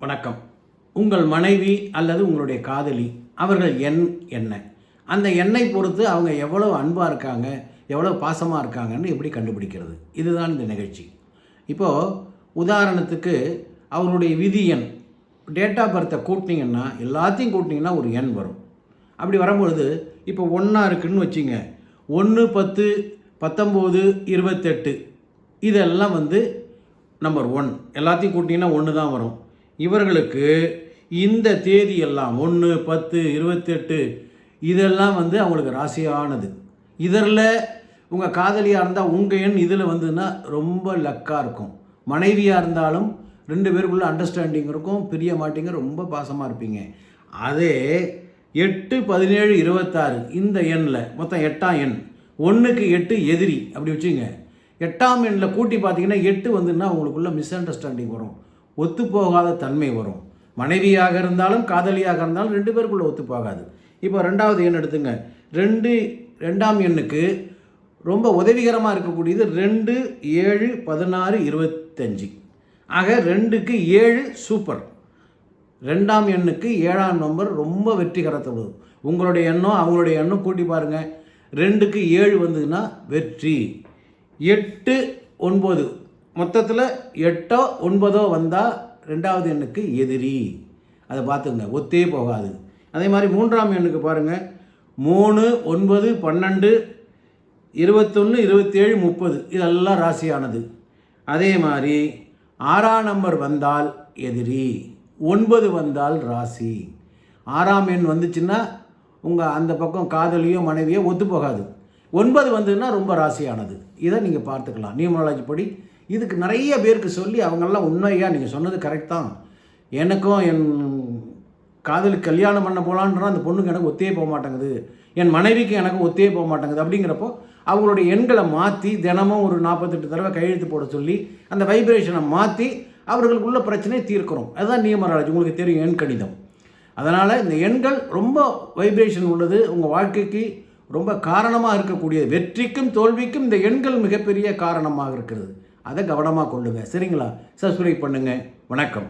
வணக்கம். உங்கள் மனைவி அல்லது உங்களுடைய காதலி அவர்கள் என்ன அந்த எண்ணை பொறுத்து அவங்க எவ்வளோ அன்பாக இருக்காங்க, எவ்வளோ பாசமாக இருக்காங்கன்னு எப்படி கண்டுபிடிக்கிறது? இதுதான் இந்த நிகழ்ச்சி. இப்போது உதாரணத்துக்கு அவருடைய விதி எண், டேட் ஆஃப் பர்த்தை கூட்டினீங்கன்னா, எல்லாத்தையும் கூட்டினீங்கன்னா ஒரு எண் வரும். அப்படி வரும்பொழுது இப்போ ஒன்றா இருக்குதுன்னு வச்சுங்க, 1, 10, 19, 28 இதெல்லாம் நம்பர் 1. எல்லாத்தையும் கூட்டிங்கன்னா 1 தான் வரும். இவர்களுக்கு இந்த தேதி எல்லாம் 1, 10, 28 இதெல்லாம் அவங்களுக்கு ராசியானது. இதில் உங்கள் காதலியாக இருந்தால் உங்கள் எண் இதில் ரொம்ப லக்காக இருக்கும். மனைவியாக இருந்தாலும் 2 பேருக்குள்ளே அண்டர்ஸ்டாண்டிங் இருக்கும், பிரிய மாட்டீங்க, ரொம்ப பாசமாக இருப்பீங்க. அதே 8, 17, 26 இந்த எண்ணில் மொத்தம் 8ஆம் எண், 1க்கு 8 எதிரி அப்படி வச்சுங்க. 8ஆம் எண்ணில் கூட்டி பார்த்தீங்கன்னா 8 உங்களுக்குள்ள மிஸ் அண்டர்ஸ்டாண்டிங் வரும், ஒத்துப்போகாத தன்மை வரும். மனைவியாக இருந்தாலும் காதலியாக இருந்தாலும் 2 பேருக்குள்ளே ஒத்துப்போகாது. இப்போ 2வது எண் எடுத்துங்க. 2ஆம் எண்ணுக்கு ரொம்ப உதவிகரமாக இருக்கக்கூடியது 2, 7, 16, 25. ஆக 2க்கு 7 சூப்பர். 2ஆம் எண்ணுக்கு 7ஆம் நம்பர் ரொம்ப வெற்றிகரத்தோடு. உங்களுடைய எண்ணம் அவங்களுடைய எண்ணம் கூட்டி பாருங்கள். 2க்கு 7 வந்ததுன்னா வெற்றி. 8, 9 மொத்தத்தில் 8ஓ 9ஓ வந்தால் 2வது எண்ணுக்கு எதிரி. அதை பார்த்துங்க, ஒத்தே போகாது. அதே மாதிரி 3ஆம் எண்ணுக்கு பாருங்கள், 3, 9, 12, 21, 27, 30 இதெல்லாம் ராசியானது. அதே மாதிரி 6ஆம் நம்பர் வந்தால் எதிரி, 9 வந்தால் ராசி. 6ஆம் எண் வந்துச்சுன்னா உங்கள் அந்த பக்கம் காதலியோ மனைவியோ ஒத்து போகாது. 9 வந்ததுன்னா ரொம்ப ராசியானது. இதை நீங்கள் பார்த்துக்கலாம் நியூமராலஜி படி. இதுக்கு நிறைய பேருக்கு சொல்லி அவங்கெல்லாம் உண்மையாக நீங்கள் சொன்னது கரெக்ட் தான், எனக்கும் என் காதலுக்கு கல்யாணம் பண்ண போகலான்ற அந்த பொண்ணுக்கு எனக்கு ஒத்தே போக மாட்டேங்குது, என் மனைவிக்கு எனக்கு ஒத்தே போக மாட்டேங்குது. அப்படிங்கிறப்போ அவங்களுடைய எண்களை மாற்றி தினமும் ஒரு 48 தடவை கையெழுத்து போட சொல்லி அந்த வைப்ரேஷனை மாற்றி அவர்களுக்குள்ள பிரச்சனையை தீர்க்கிறோம். அதுதான் நியூமராலஜி, உங்களுக்கு தெரியும், எண் கணிதம். அதனால் இந்த எண்கள் ரொம்ப வைப்ரேஷன் உள்ளது, உங்கள் வாழ்க்கைக்கு ரொம்ப காரணமாக இருக்கக்கூடிய வெற்றிக்கும் தோல்விக்கும் இந்த எண்கள் மிகப்பெரிய காரணமாக இருக்கிறது. அதை கவனமாக கொள்ளுங்கள். சரிங்களா? சப்ஸ்கிரைப் பண்ணுங்கள். வணக்கம்.